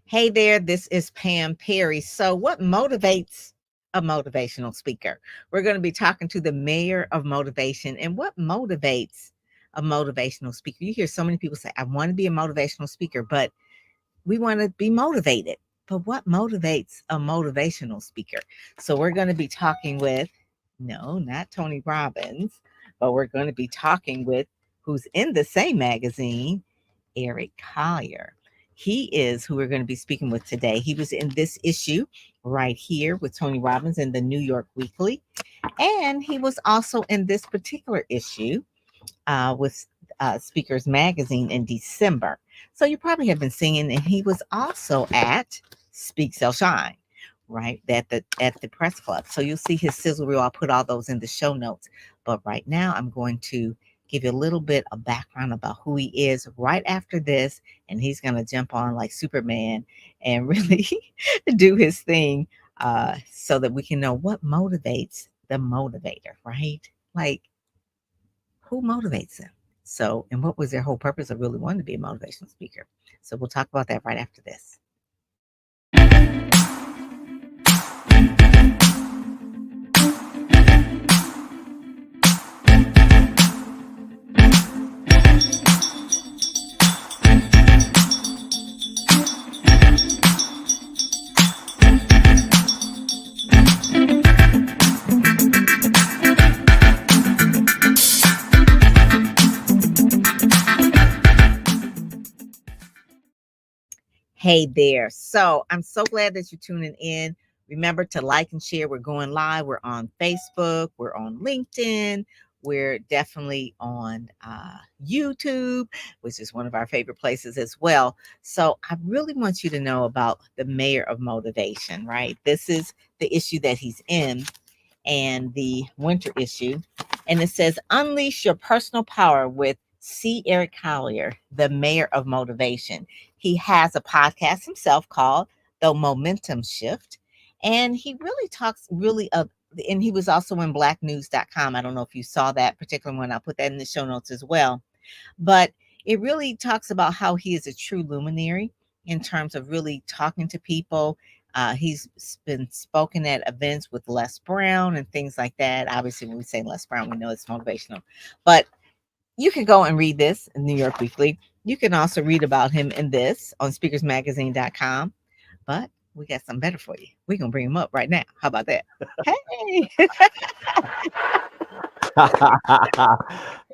Hey there, this is Pam Perry. So, what motivates a motivational speaker? We're going to be talking to the mayor of motivation and what motivates a motivational speaker. You hear so many people say, I want to be a motivational speaker, but we want to be motivated. But what motivates a motivational speaker? So, we're going to be talking with, no, not Tony Robbins, but we're going to be talking with who's in the same magazine, Eric Collier. He is who we're going to be speaking with today. He was in this issue right here with Tony Robbins in the New York Weekly. And he was also in this particular issue with Speakers Magazine in December. So you probably have been seeing, and he was also at Speak Sell Shine, right? At the press club. So you'll see his sizzle reel. I'll put all those in the show notes. But right now I'm going to give you a little bit of background about who he is right after this. And he's going to jump on like Superman and really do his thing so that we can know what motivates the motivator, right? Like, who motivates them? So, and what was their whole purpose of really wanting to be a motivational speaker? So, we'll talk about that right after this. Hey there. So I'm so glad that you're tuning in. Remember to like and share. We're going live. We're on Facebook. We're on LinkedIn. We're definitely on YouTube, which is one of our favorite places as well. So I really want you to know about the mayor of motivation, right? This is the issue that he's in and the winter issue. And it says, Unleash your personal power with C. Eric Collier, the mayor of motivation. He has a podcast himself called The Momentum Shift. And he really talks really of, and he was also in blacknews.com. I don't know if you saw that particular one. I'll put that in the show notes as well. But it really talks about how he is a true luminary in terms of really talking to people. He's been spoken at events with Les Brown and things like that. Obviously, when we say Les Brown, we know it's motivational. But you can go and read this in New York Weekly. You can also read about him in this on speakersmagazine.com. But we got something better for you. We're going to bring him up right now. How about that? Hey.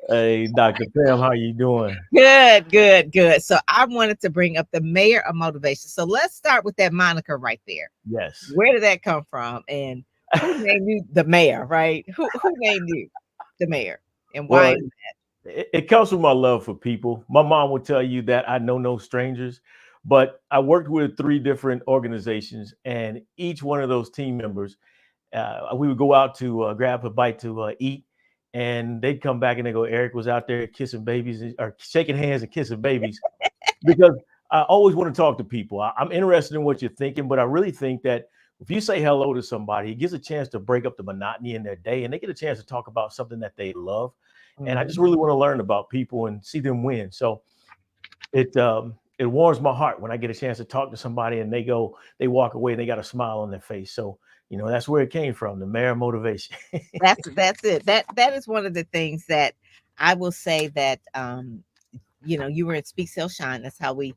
Hey, Dr. Pam, how you doing? Good, good, good. So I wanted to bring up the mayor of motivation. So let's start with that moniker right there. Yes. Where did that come from? And who named you the mayor, right? Who named you the mayor? And why? Well, it comes from my love for people. My mom would tell you that I know no strangers, but I worked with 3 different organizations, and each one of those team members, we would go out to grab a bite to eat, and they'd come back and they go, Eric was out there kissing babies or shaking hands and kissing babies because I always want to talk to people. I'm interested in what you're thinking, but I really think that if you say hello to somebody, it gives a chance to break up the monotony in their day, and they get a chance to talk about something that they love. And I just really want to learn about people and see them win. So it warms my heart when I get a chance to talk to somebody and they walk away and they got a smile on their face. So that's where it came from, the mayor motivation. That's it. That is one of the things that I will say that you were at Speak Sell Shine. That's how we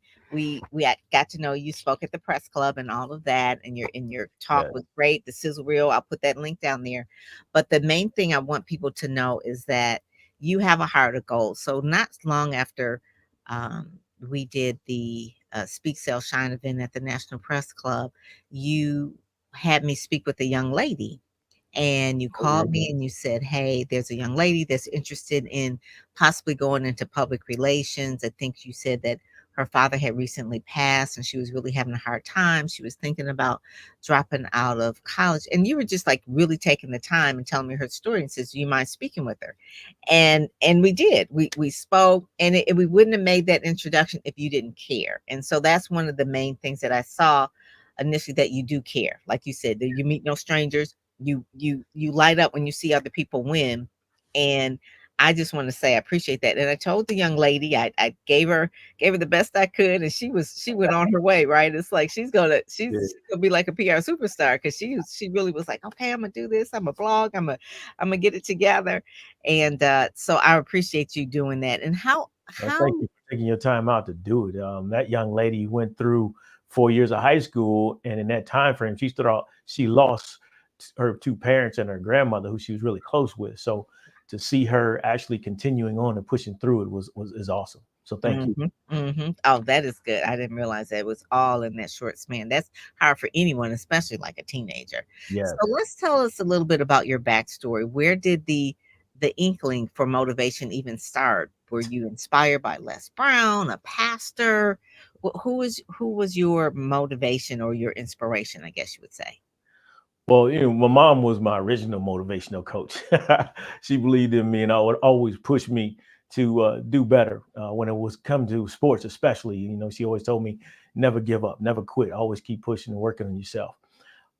got to know you. Spoke at the press club and all of that, and your talk Yeah. was great. The sizzle reel, I'll put that link down there. But the main thing I want people to know is that you have a heart of gold. So not long after we did the Speak Sell Shine event at the National Press Club, you had me speak with a young lady and you called me and you said, Hey, there's a young lady that's interested in possibly going into public relations. I think you said that her father had recently passed and she was really having a hard time. She was thinking about dropping out of college. And you were just like really taking the time and telling me her story and says, Do you mind speaking with her? And we did. We spoke and we wouldn't have made that introduction if you didn't care. And so that's one of the main things that I saw initially, that you do care. Like you said, that you meet no strangers. You light up when you see other people win. And I just want to say I appreciate that. And I told the young lady, I gave her the best I could, and she went on her way, right? It's like Yeah, she's gonna be like a PR superstar because she really was like, okay, I'm gonna do this, I'm a blog, I'm gonna get it together. And so I appreciate you doing that. And well, how thank you for taking your time out to do it. That young lady went through 4 years of high school, and in that time frame, she lost her two parents and her grandmother, who she was really close with. So to see her actually continuing on and pushing through it was is awesome. So thank you. Mhm, mhm. Oh, that is good. I didn't realize that it was all in that short span. That's hard for anyone, especially like a teenager. So Yes. let's tell us a little bit about your backstory. Where did the inkling for motivation even start? Were you inspired by Les Brown, a pastor? Who was your motivation or your inspiration, I guess you would say? Well, my mom was my original motivational coach. She believed in me, and I would always push me to do better when it was come to sports, especially. She always told me, never give up, never quit, always keep pushing and working on yourself.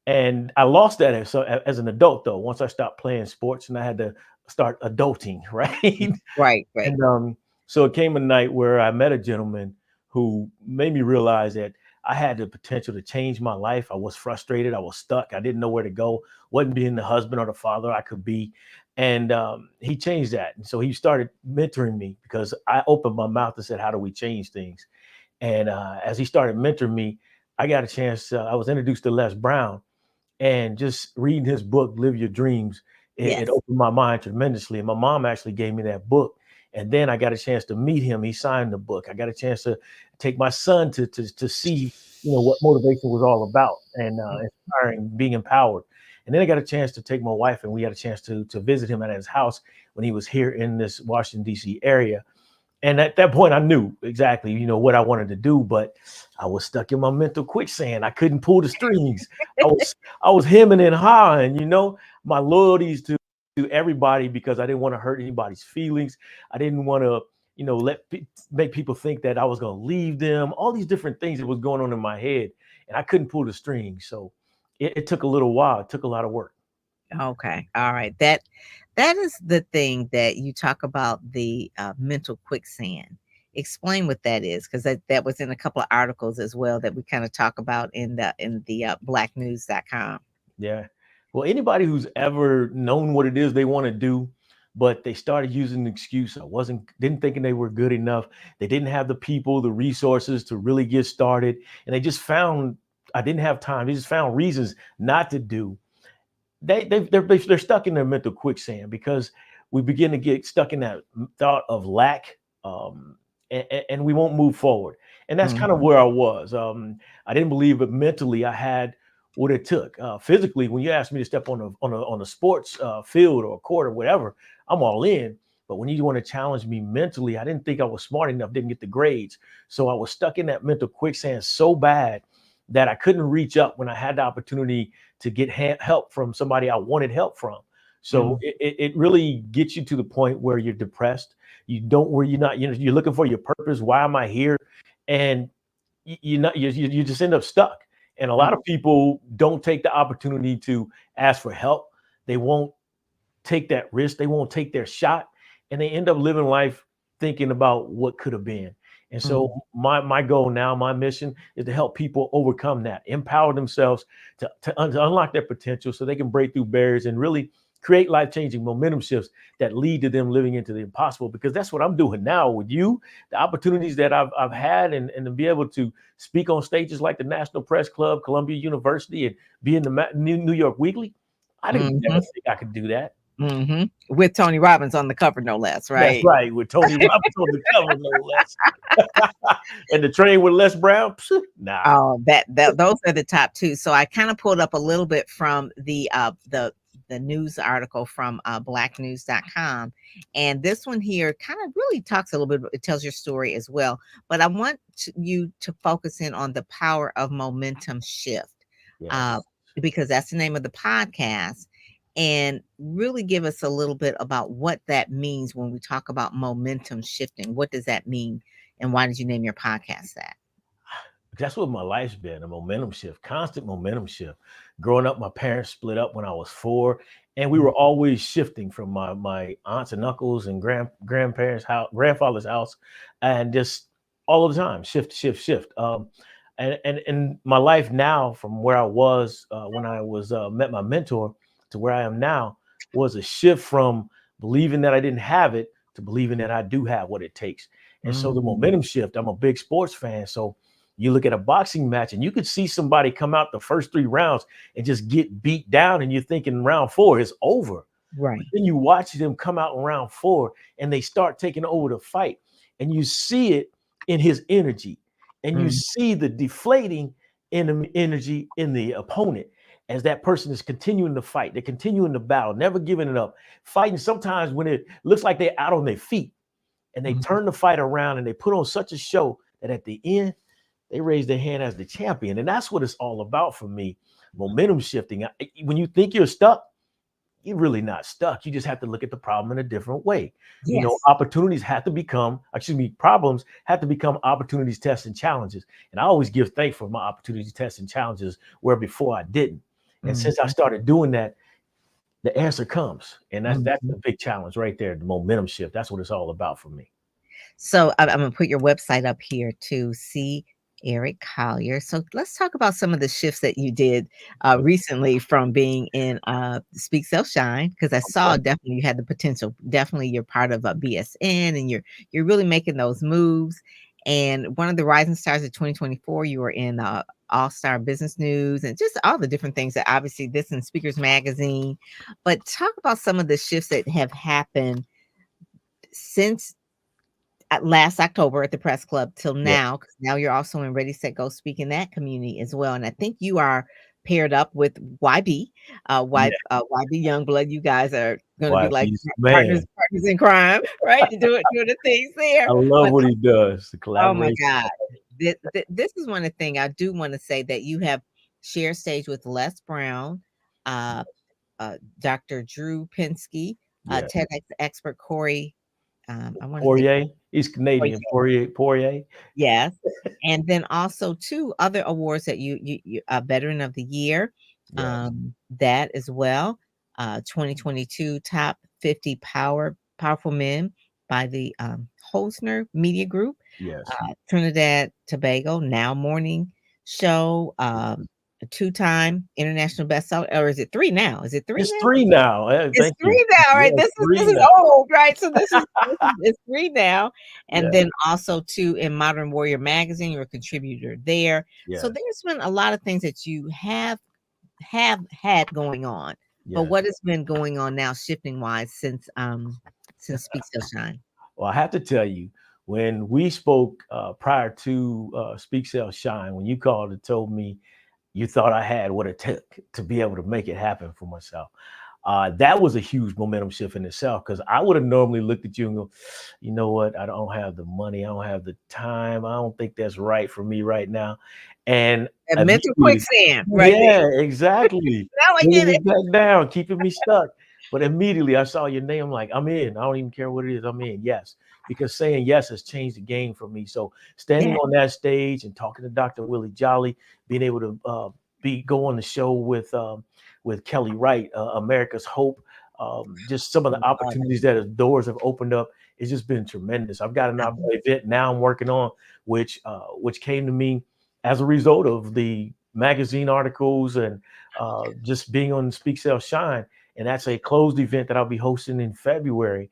And I lost that as an adult, though. Once I stopped playing sports, and I had to start adulting, right? Right, right. And so it came a night where I met a gentleman who made me realize that I had the potential to change my life. I was frustrated. I was stuck. I didn't know where to go. Wasn't being the husband or the father I could be. And he changed that. And so he started mentoring me because I opened my mouth and said, "How do we change things?" And as he started mentoring me, I got a chance. I was introduced to Les Brown, and just reading his book, Live Your Dreams, it Yes. opened my mind tremendously. And my mom actually gave me that book. And then I got a chance to meet him. He signed the book. I got a chance to take my son to see, what motivation was all about, and inspiring, being empowered. And then I got a chance to take my wife, and we had a chance to visit him at his house when he was here in this Washington, D.C. area. And at that point, I knew exactly, what I wanted to do, but I was stuck in my mental quicksand. I couldn't pull the strings. I was I was hemming and hawing, my loyalties to everybody, because I didn't want to hurt anybody's feelings. I didn't want to, make people think that I was going to leave them. All these different things that was going on in my head, and I couldn't pull the strings. So it took a little while. It took a lot of work. Okay. All right. That is the thing that you talk about, the mental quicksand. Explain what that is, because that was in a couple of articles as well that we kind of talk about in the blacknews.com. Yeah. Well, anybody who's ever known what it is they want to do, but they started using the excuse, didn't thinking they were good enough. They didn't have the people, the resources to really get started. And they just found, I didn't have time. They just found reasons not to do. They're stuck in their mental quicksand, because we begin to get stuck in that thought of lack, and we won't move forward. And that's kind of Mhm. where I was. I didn't believe it mentally. I had what it took. Physically, when you asked me to step on a sports field or court or whatever, I'm all in. But when you want to challenge me mentally, I didn't think I was smart enough. Didn't get the grades, so I was stuck in that mental quicksand so bad that I couldn't reach up when I had the opportunity to get help from somebody I wanted help from. So Mm, it really gets you to the point where you're depressed. Where you're not, you're looking for your purpose. Why am I here? And you just end up stuck. And a mm, lot of people don't take the opportunity to ask for help. They won't take that risk. They won't take their shot, and they end up living life thinking about what could have been. And so mm. my goal now, my mission is to help people overcome that, empower themselves to unlock their potential so they can break through barriers and really create life-changing momentum shifts that lead to them living into the impossible. Because that's what I'm doing now with you, the opportunities that I've had, and to be able to speak on stages like the National Press Club, Columbia University, and be in the New York Weekly. I didn't never Mhm. think I could do that. Mhm. With Tony Robbins on the cover, no less, That's right? right, with Tony Robbins on the cover, no less. And the train with Les Brown, nah. Oh, that those are the top 2. So I kinda pulled up a little bit from the news article from, blacknews.com, and this one here kind of really talks a little bit, it tells your story as well, but I want you to focus in on the power of momentum shift, uh, Yes. because that's the name of the podcast, and really give us a little bit about what that means when we talk about momentum shifting. What does that mean, and why did you name your podcast that? That's what my life's been, a momentum shift, constant momentum shift. Growing up, my parents split up when I was 4, And we were always shifting from my aunts and uncles and grandparents' house, grandfather's house, and just all the time shift, shift, shift. And my life now, from where I was when I was met my mentor to where I am now, was a shift from believing that I didn't have it to believing that I do have what it takes. And so the momentum shift. I'm a big sports fan, so you look at a boxing match and you could see somebody come out the first 3 rounds and just get beat down, and you're thinking round 4 is over. But Right. then you watch them come out in round 4 and they start taking over the fight, and you see it in his energy, and you Mm. see the deflating in the energy in the opponent as that person is continuing to fight. They're continuing the battle, never giving it up, fighting sometimes when it looks like they're out on their feet, and they turn the fight around and they put on such a show that at the end they raise their hand as the champion. And that's what it's all about for me. Momentum shifting. When you think you're stuck, you're really not stuck. You just have to look at the problem in a different way. You know, Yes. opportunities have to become, problems have to become opportunities, tests, and challenges. And I always give thanks for my opportunities, tests, and challenges where before I didn't. And since I Mhm. started doing that, the answer comes. And that's Mhm. the big challenge right there, the momentum shift. That's what it's all about for me. So I'm gonna put your website up here to see Eric Collier. So let's talk about some of the shifts that you did recently from being in Speak Sell Shine, because I saw Okay. definitely you had the potential. Definitely, you're part of a BSN, and you're really making those moves. And one of the rising stars of 2024, you were in All Star Business News, and just all the different things that obviously this in Speakers Magazine. But talk about some of the shifts that have happened since last October at the press club till Yeah. now, 'cause now you're also in Ready, Set, Go speak in that community as well. And I think you are paired up with YB, Yeah. YB Youngblood. You guys are gonna be Why like he's partners, man. partners in crime, right? Doing the things there. I love But what he does. The oh my collaboration. God, this is one thing I do want to say, that you have shared stage with Les Brown, uh, Dr. Drew Pinsky, Yeah. TEDx expert Corey. I want to say Poirier. He's Corey. Canadian. Poirier. Yes, and then also 2 other awards that you Veteran of the Year, Yes. that as well, 2022 Top 50 Powerful Men by the, Holzner Media Group, Yes. Trinidad Tobago Now Morning Show, a 2-time international bestseller, or is it 3 now? Is it 3 It's now? 3 now. It's Thank you. 3 now, right? Yes, This 3 is now. old, right? So this is it's 3 now, and Yeah. then also too in Modern Warrior Magazine, you're a contributor there. So Yes. there's been a lot of things that you have had going on, but Yes. what has been going on now shifting wise since Speak Still Shine? Well, I have to tell you, when we spoke prior to Speak Sell Shine, when you called and told me you thought I had what it took to be able to make it happen for myself. That was a huge momentum shift in itself, because I would have normally looked at you and go, you know what? I don't have the money. I don't have the time. I don't think that's right for me right now. And A mental immediately, quicksand right there. yeah, exactly. Now I Bringing get me it. back down, keeping me stuck. But immediately I saw your name. I'm like, I'm in. I don't even care what it is. I'm in. Yes. Because saying yes has changed the game for me. So standing Yeah. on that stage and talking to Dr. Willie Jolly, being able to go on the show with Kelly Wright, America's Hope. Just some of the opportunities that doors have opened up. It's just been tremendous. I've got an event now I'm working on, which came to me as a result of the magazine articles and just being on Speak Sell Shine. And that's a closed event that I'll be hosting in February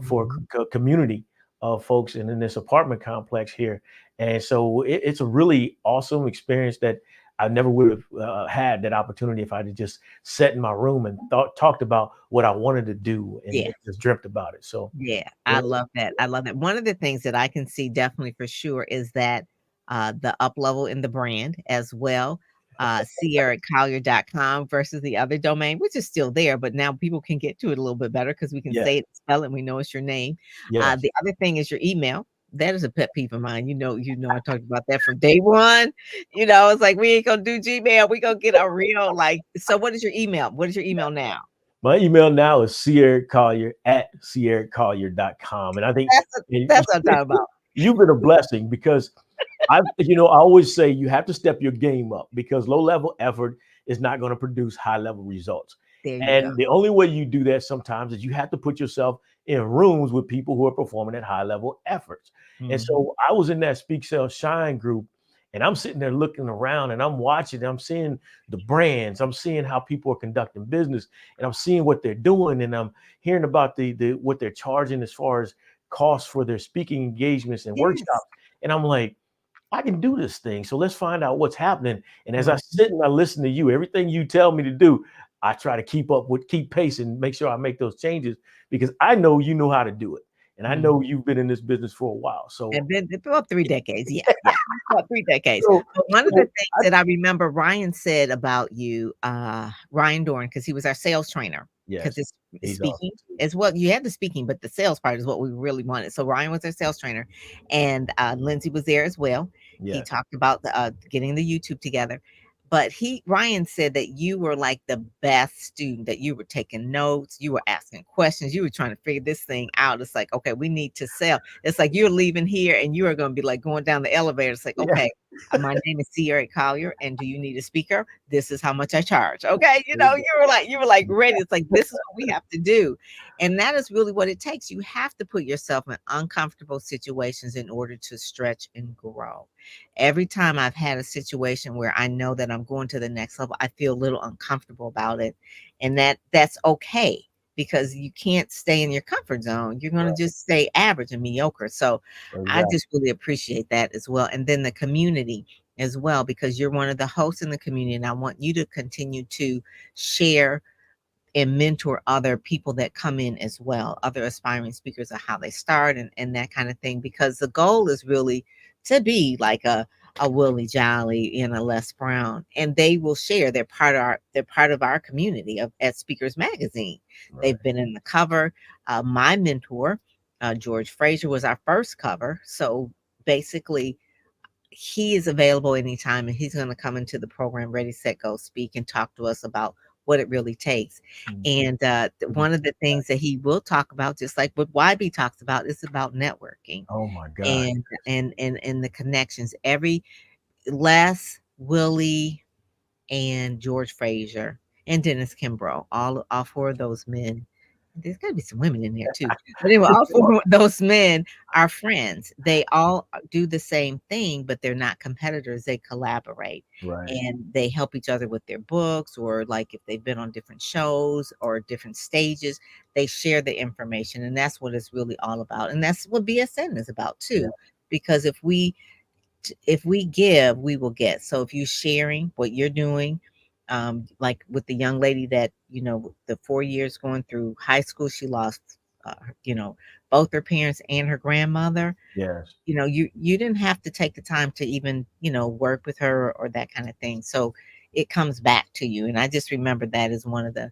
for Mhm. a community of folks in this apartment complex here. And so it's a really awesome experience that I never would have had that opportunity if I'd have just sat in my room and talked about what I wanted to do and Yeah. just dreamt about it. So Yeah, yeah, I love that. I love that. One of the things that I can see definitely for sure is that the up level in the brand as well. SierraCollier.com versus the other domain, which is still there, but now people can get to it a little bit better because we can yeah, say it, spell it, we know it's your name. yes. The other thing is your email. That is a pet peeve of mine. I talked about that from day one. It's like we ain't gonna do Gmail, we gonna get a real so what is your email? What is your email now? My email now is sierracollier@sierracollier.com. And I think That's what I'm talking about. you've been a blessing, because I always say you have to step your game up, because low level effort is not going to produce high level results. There you go. And the only way you do that sometimes is you have to put yourself in rooms with people who are performing at high level efforts. And Mhm. so I was in that Speak Sell Shine group, and I'm sitting there looking around and I'm watching, I'm seeing the brands, I'm seeing how people are conducting business, and I'm seeing what they're doing, and I'm hearing about the what they're charging as far as costs for their speaking engagements and Yes. workshops. And I'm like, I can do this thing. So let's find out what's happening. And as I Mhm. sit and I listen to you, everything you tell me to do, I try to keep pace and make sure I make those changes because I know you know how to do it. And I Mhm. know you've been in this business for a while. So, And then about 3 decades. Yeah, yeah, about 3 decades. so, But one of the so things I, that I remember Ryan said about you, Ryan Dorn, because he was our sales trainer, because yes, it's he's awesome. speaking is what you had the speaking, but the sales part is what we really wanted. So Ryan was our sales trainer, and Lindsay was there as well. He Yes. talked about getting the YouTube together. But Ryan said that you were like the best student, that you were taking notes, you were asking questions, you were trying to figure this thing out. It's like, okay, we need to sell. It's like you're leaving here and you are going to be like going down the elevator. It's like, Yeah. okay, my name is Sierra Collier, and do you need a speaker? This is how much I charge. Okay, There you you were like go. ready. It's like this is what we have to do, and that is really what it takes. You have to put yourself in uncomfortable situations in order to stretch and grow. Every time I've had a situation where I know that I'm going to the next level, I feel a little uncomfortable about it, and that's okay because you can't stay in your comfort zone. You're going to Right. just stay average and mediocre. So I Exactly. just really appreciate that as well. And then the community as well, because you're one of the hosts in the community. And I want you to continue to share and mentor other people that come in as well, other aspiring speakers, of how they start and that kind of thing. Because the goal is really to be like a Willie Jolly and a Les Brown, and they will share. They're part of our community of at Speakers Magazine. Right. They've been in the cover. My mentor, George Fraser, was our first cover. So basically, he is available anytime and he's going to come into the program ready, set, go, speak and talk to us about what it really takes. Mm. And one of the things that he will talk about, just like what YB talks about, is about networking Oh my God. and and the connections. Every Les, Willie, and George Frazier and Dennis Kimbrough, all four of those men. There's got to be some women in there too. But anyway, all four of those men are friends. They all do the same thing, but they're not competitors. They collaborate Right. and they help each other with their books, or like if they've been on different shows or different stages, they share the information. And that's what it's really all about. And that's what BSN is about Yeah. too. Because if we give, we will get. So if you're sharing what you're doing, like with the young lady that, the 4 years going through high school, she lost, uh, you know, both her parents and her grandmother. Yes. You didn't have to take the time to even, work with her or that kind of thing. So it comes back to you. And I just remember that as one of the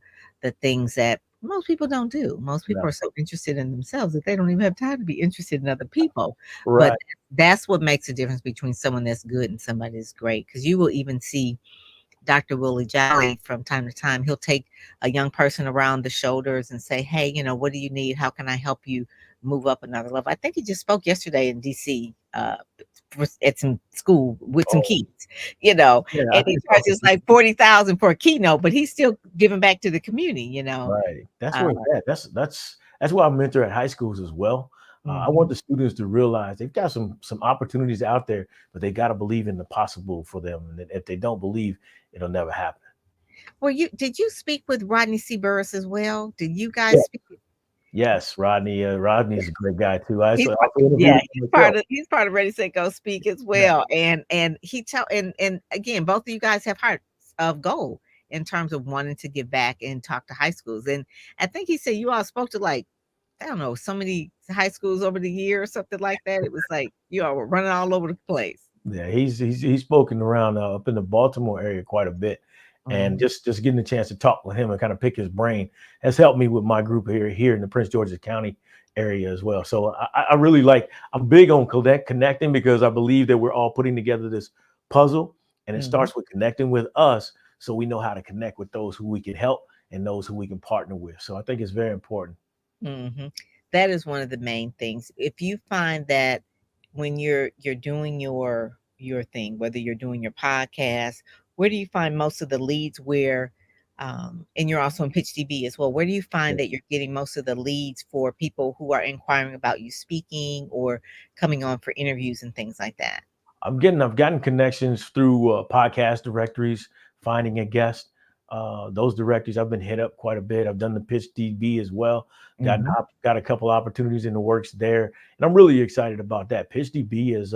things that most people don't do. Most No. people are so interested in themselves that they don't even have time to be interested in other people. But Right. that's what makes a difference between someone that's good and somebody that's great. Because you will even see Dr. Willie Jolly from time to time. He'll take a young person around the shoulders and say, "Hey, what do you need? How can I help you move up another level?" I think he just spoke yesterday in DC, at some school with some Oh, kids, yeah. I and he saw charges like 40,000 for a keynote, but he's still giving back to the community. Right. That's Uh, where it's at. That's why I mentor at high schools as well. I want mhm. the students to realize they've got some opportunities out there, but they got to believe in the possible for them. And if they don't believe, it'll never happen. Well, did you speak with Rodney C. Burris as well? Did you Yeah. guys speak? Yes, Rodney. Rodney's a great guy too. I He's also interviewed him on the show. he's part of Ready Set Go Speak as Yeah. well, and he tell and again, both of you guys have hearts of gold in terms of wanting to give back and talk to high schools. And I think he said you all spoke to, like, I don't know, so many high schools over the year or something like that. It was like you all were running all over the place. Yeah, he's spoken around up in the Baltimore area quite a bit, and Mhm, just getting a chance to talk with him and kind of pick his brain has helped me with my group here in the Prince George's County area as well. So I really like I'm big on connecting because I believe that we're all putting together this puzzle, and it mhm, starts with connecting with us so we know how to connect with those who we can help and those who we can partner with. So I think it's very important. mhm. That is one of the main things. If you find that when you're doing your thing, whether you're doing your podcast, where do you find most of the leads where And you're also in PitchDB as well. Where do you Yeah. find that you're getting most of the leads for people who are inquiring about you speaking or coming on for interviews and things like that? I've gotten connections through podcast directories, finding a guest. Those directories I've been hit up quite a bit. I've done the Pitch DB as well. Mhm. Got a couple opportunities in the works there, and I'm really excited about that. Pitch DB is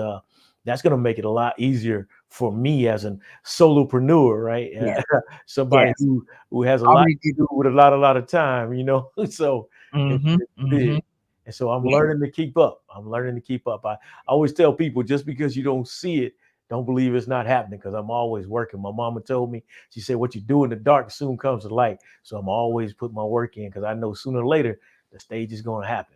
that's going to make it a lot easier for me as a solopreneur, right? Yes, Somebody yes. who has a lot Already to did. do with a lot of time, you know. So Mhm, it's big. mhm. And so I'm Yeah, learning to keep up. I'm learning to keep up. I always tell people just because you don't see it, don't believe it's not happening because I'm always working. My mama told me, she said, what you do in the dark soon comes to light. So I'm always putting my work in because I know sooner or later the stage is going to happen.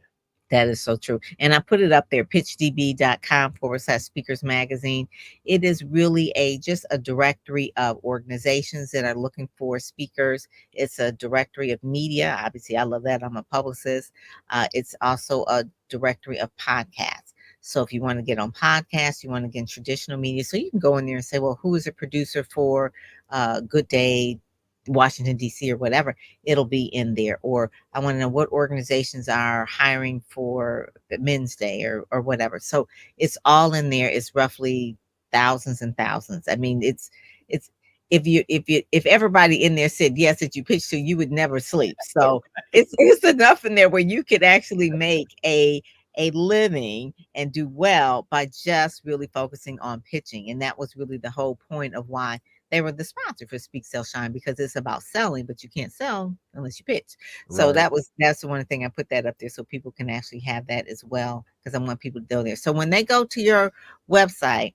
that is so true. And I put it up there, pitchdb.com/speakers magazine. It is really just a directory of organizations that are looking for speakers. It's a directory of media. Obviously, I love that. I'm a publicist. It's also a directory of podcasts. So if you want to get on podcasts, you want to get in traditional media. So you can go in there and say, well, who is a producer for Good Day, Washington, D.C., or whatever. It'll be in there. Or I want to know what organizations are hiring for Men's Day or whatever. So it's all in there. It's roughly thousands and thousands. I mean, it's if everybody in there said yes that you pitched to, you would never sleep. So it's enough in there where you could actually make a living and do well by just really focusing on pitching. And that was really the whole point of why they were the sponsor for Speak Sell Shine, because it's about selling, but you can't sell unless you pitch. So Right. that's the one thing I put that up there so people can actually have that as well, because I want people to go there. So when they go to your website,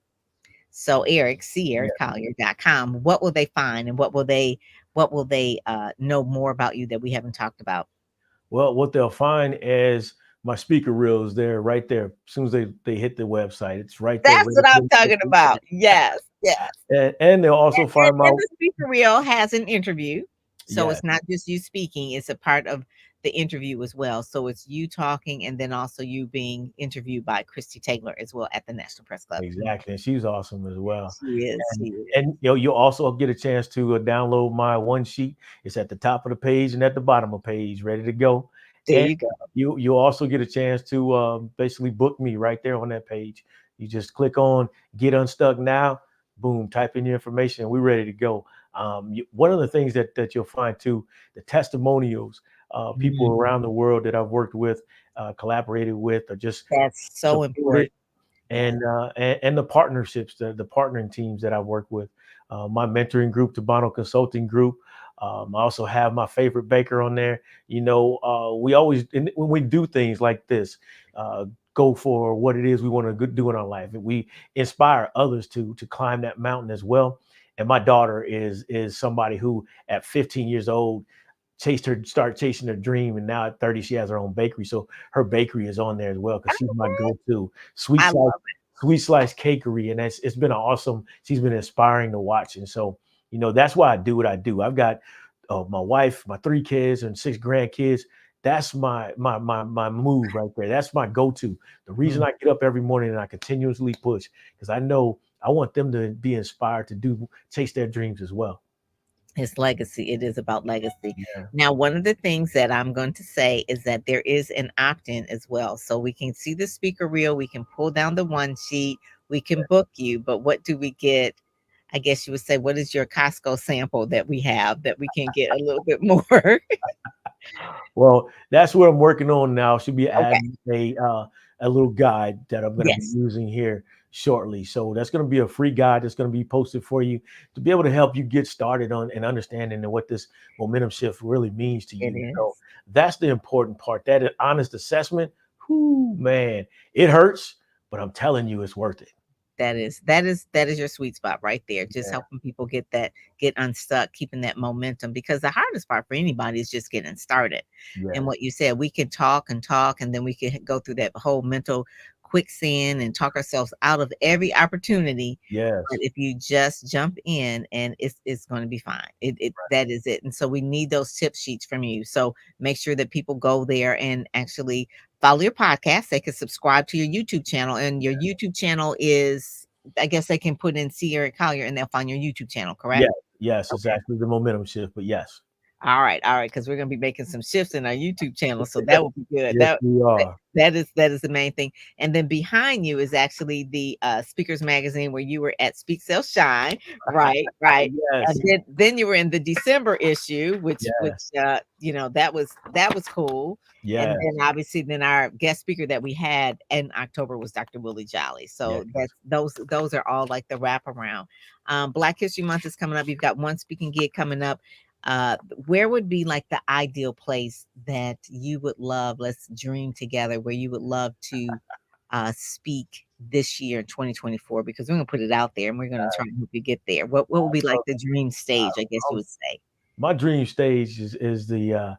so Eric, Yeah. CEricCollier.com, what will they find and what will they know more about you that we haven't talked about? Well, what they'll find is my speaker reels there, right there. As soon as they hit the website, it's right there. That's Ready what for I'm them to talking click. about. Yes, yes. And they'll also find my And the speaker reel has an interview. So yeah, it's not just you speaking, it's a part of the interview as well. So it's you talking and then also you being interviewed by Christy Taylor as well at the National Press Club. Mhm. exactly. And she's awesome as well. She is. And She is. and you know, you'll also get a chance to download my one sheet. It's at the top of the page and at the bottom of the page, ready to go. There And you go. you'll also get a chance to basically book me right there on that page. You just click on Get Unstuck Now. Boom, type in your information, and we're ready to go. One of the things that you'll find too, the testimonials, people Mhm. around the world that I've worked with, collaborated with, or just That's so supported, important. Yes. and the partnerships, the partnering teams that I work with, my mentoring group, the Bono Consulting Group. I also have my favorite baker on there. You know, we always when we do things like this, uh, go for what it is we want to do in our life. We inspire others to climb that mountain as well. And my daughter is somebody who, at 15 years old, started chasing her dream, and now at 30 she has her own bakery. So her bakery is on there as well because she's my go-to I love sweet slice cakery, and it's been an awesome. She's been inspiring to watch, and so that's why I do what I do. I've got my wife, my 3 kids, and 6 grandkids. That's my move right there. That's my go-to. The it. reason Mm. I get up every morning and I continuously push because I know I want them to be inspired to chase their dreams as well. It's legacy. It is about legacy. Yeah. Now, one of the things that I'm going to say is that there is an opt-in as well. So we can see the speaker reel, we can pull down the one sheet, we can book you, but what do we get? I guess you would say, what is your Costco sample that we have that we can get a little bit more? Well, that's what I'm working on now. Should be Okay. adding a little guide that I'm going to be Yes, using here shortly. So that's going to be a free guide that's going to be posted for you to be able to help you get started on and understanding what this momentum shift really means to it you. So is. that's the important part. That honest assessment. Whoo, man, it hurts, but I'm telling you, it's worth it. That is your sweet spot right there. Just Yeah, helping people get unstuck, keeping that momentum, because the hardest part for anybody is just getting started. And yes, what you said, we can talk and talk, and then we can go through that whole mental quicksand and talk ourselves out of every opportunity. But yes. if you just jump in, and it's going to be fine. It that is it. And so we need those tip sheets from you. So make sure that people go there and actually follow your podcast. They can subscribe to your YouTube channel, and your YouTube channel is, I guess they can put in Sierra Collier and they'll find your YouTube channel, Yeah, correct? Yes, it's Okay. actually the momentum shift, but yes. All right, because we're gonna be making some shifts in our YouTube channel, so that will be good. Yes, we are. That is the main thing. And then behind you is actually the Speakers Magazine where you were at Speak Sell Shine, right, right. Yes, And then you were in the December issue, which yes, that was cool. And yes, then obviously then our guest speaker that we had in October was Dr. Willie Jolly. yes. So that's those are all like the wraparound. Black History Month is coming up. You've got one speaking gig coming up. uh where would be like the ideal place that you would love, let's dream together, where you would love to speak this year in 2024, because we're going to put it out there and we're going to try and help you get there. What would be like the dream stage, I guess you would say? My dream stage is the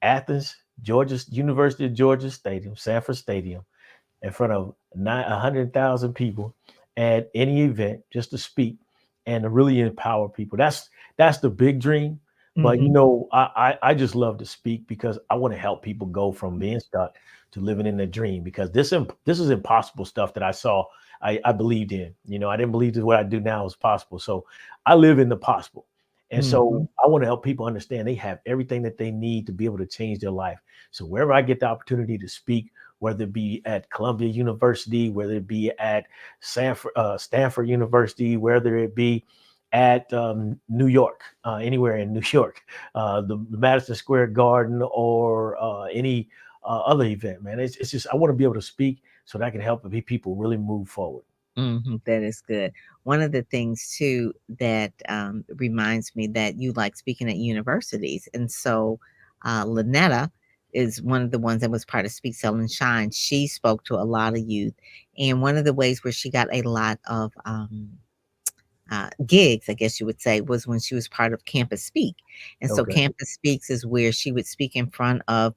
Athens, Georgia University of Georgia Stadium, Sanford Stadium, in front of 100,000 people at any event, just to speak and to really empower people. That's the big dream. But Hmm. I just love to speak because I want to help people go from being stuck to living in their dream. Because this is impossible stuff that I saw. I believed in. I didn't believe that what I do now is possible. So I live in the possible. And so Hmm. I want to help people understand they have everything that they need to be able to change their life. So wherever I get the opportunity to speak, whether it be at Columbia University, whether it be at Stanford University, whether it be at New York, anywhere in New York, the Madison Square Garden, or any other event, man. It's just I want to be able to speak so that I can help people really move forward. That is good. One of the things too that reminds me that you like speaking at universities, and so Lynetta is one of the ones that was part of Speak, Sell, and Shine. She spoke to a lot of youth, and one of the ways where she got a lot of gigs, I guess you would say, was when she was part of Campus Speak. And so Okay. Campus Speaks is where she would speak in front of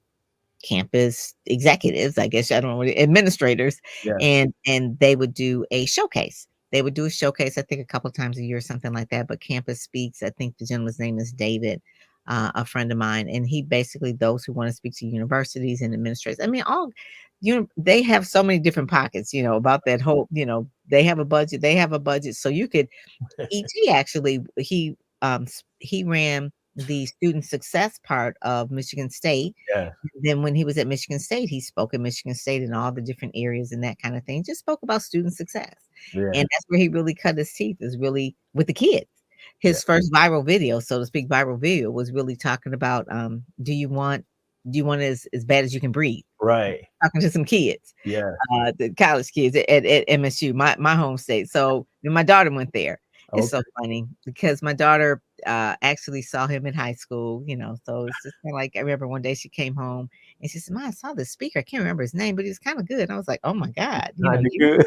campus executives, I guess, I don't know, administrators, Yes. and they would do a showcase. They would do a showcase, I think, a couple of times a year or something like that. But Campus Speaks, I think the gentleman's name is David, a friend of mine, and he basically, those who want to speak to universities and administrators. I mean, they have so many different pockets, about that whole, they have a budget, so you could. ET actually, he ran the student success part of Michigan State. Yeah. Then when he was at Michigan State, he spoke at Michigan State in all the different areas and that kind of thing. Just spoke about student success. Yeah. And that's where he really cut his teeth, is really with the kids. Yeah. His first viral video, so to speak, viral video was really talking about do you want as bad as you can breathe? Right. Talking to some kids, Yeah. the college kids at MSU, my home state. So my daughter went there. It's so Okay. funny because my daughter actually saw him in high school, so it's just kind of like, I remember one day she came home and she said, "Ma, I saw this speaker. I can't remember his name, but he was kind of good." And I was like, "Oh my God, I did good.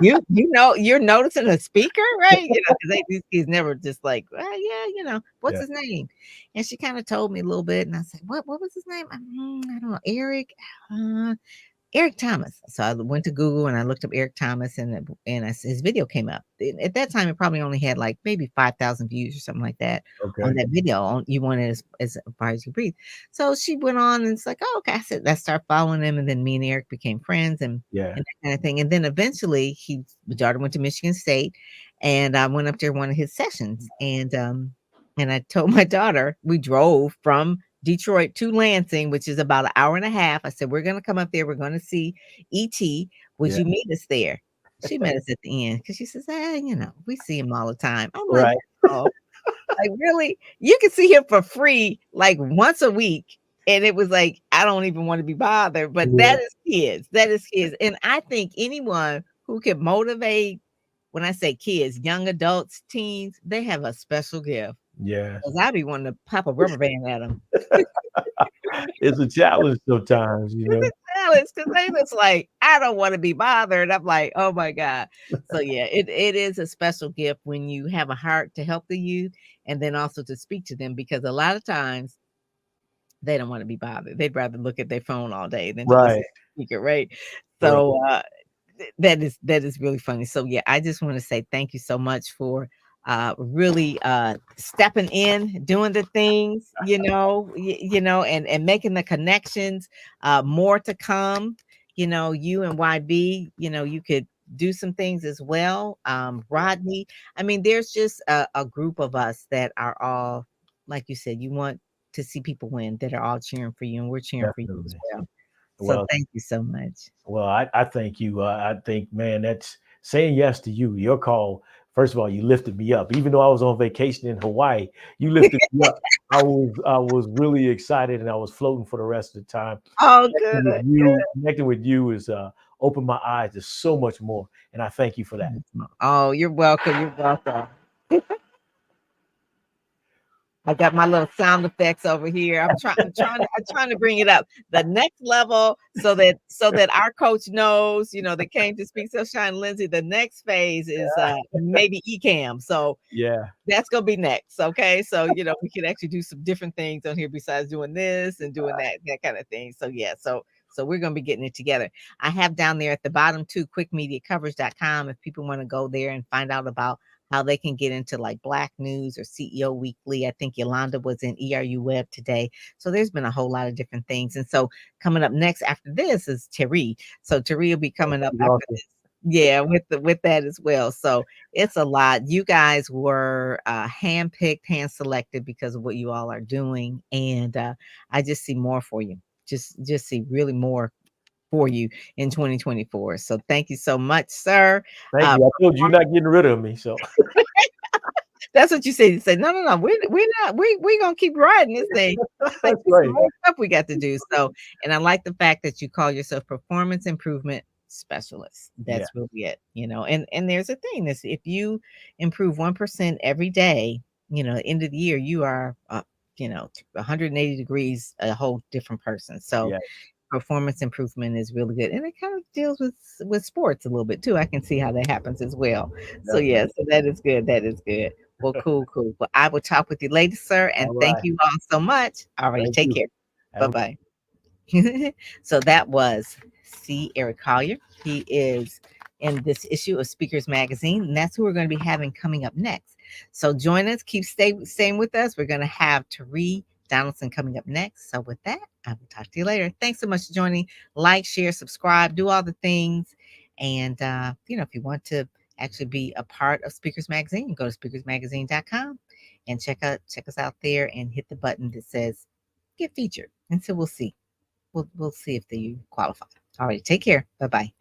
you're noticing a speaker, right?" Because these kids never just like, yeah, what's Yeah. his name? And she kind of told me a little bit, and I said, "What was his name? I don't know, Eric." Uh, Eric Thomas. So I went to Google and I looked up Eric Thomas, his video came up. At that time, it probably only had like maybe 5,000 views or something like that on Okay. that video. You wanted as far as you breathe. So she went on and it's like, oh, okay. I said, let's start following him. And then me and Eric became friends Yeah. and that kind of thing. And then eventually my daughter went to Michigan State and I went up there one of his sessions. And I told my daughter, we drove from Detroit to Lansing, which is about an hour and a half. I said, we're going to come up there. We're going to see ET. Would Yeah. you meet us there? She met us at the end because she says, we see him all the time. I'm like, Right. oh, like really? You can see him for free like once a week. And it was like, I don't even want to be bothered, but Yeah. that is kids. That is kids. And I think anyone who can motivate, when I say kids, young adults, teens, they have a special gift. Yes. Because I be wanting to pop a rubber band at them. It's a challenge sometimes, you know. Because they was like, I don't want to be bothered. I'm like, oh my God. So yeah, it is a special gift when you have a heart to help the youth and then also to speak to them, because a lot of times they don't want to be bothered. They'd rather look at their phone all day than to listen Right. to the speaker, right? Right. So that is really funny. So yeah, I just want to say thank you so much for really stepping in, doing the things, and making the connections. More to come. You and YB, you could do some things as well. Rodney, I mean, there's just a group of us that are all, like you said, you want to see people win, that are all cheering for you, and we're cheering for you as Definitely. well. So Well, thank you so much. well, I thank you. I think, man, that's saying yes to you. Your call. First of all, you lifted me up. Even though I was on vacation in Hawaii, you lifted me up. I was really excited, and I was floating for the rest of the time. Oh, good. Connecting with you is opened my eyes to so much more, and I thank you for that. Oh, you're welcome. You're welcome. I got my little sound effects over here. I'm trying to bring it up the next level so that our coach knows, that came to speak so shine Lindsay. The next phase is maybe ECAM. So Yeah, that's gonna be next. Okay. So, we can actually do some different things on here besides doing this and doing that kind of thing. So yeah, so we're gonna be getting it together. I have down there at the bottom too, quickmediacoverage.com if people want to go there and find out about how they can get into like Black News or CEO Weekly. I think Yolanda was in ERU Web today. So there's been a whole lot of different things. And so coming up next after this is Terry. So Terry will be coming up she's after awesome. this. Yeah, with that as well. So it's a lot. You guys were handpicked, hand selected because of what you all are doing, and I just see more for you. Just see really more for you in 2024. So thank you so much, sir. Thank Uh, you. I told you you're not getting rid of me, so that's what you said. You said, no, no, no, we're not, we're gonna keep riding this thing. Like, that's there's some right. more stuff we got to do. So, and I like the fact that you call yourself performance improvement specialist. Yeah, That's really it, and there's a thing is if you improve 1% every day, end of the year, you are 180 degrees a whole different person. So yeah, performance improvement is really good, and it kind of deals with sports a little bit too. I can see how that happens as well. So yeah, definitely. so that is good. That is good. Well, cool, cool. Well, I will talk with you later, sir, and All thank right. you all so much. All right, Thank take you. care. Have Bye a bye. So that was C. Eric Collier. He is in this issue of Speakers Magazine, and that's who we're going to be having coming up next. So join us, staying with us. We're going to have Tari Donaldson coming up next. So with that, I will talk to you later. Thanks so much for joining. Like, share, subscribe, do all the things. And if you want to actually be a part of Speakers Magazine, go to speakersmagazine.com and check us out there and hit the button that says get featured. And so we'll see. We'll see if you qualify. All right. Take care. Bye bye.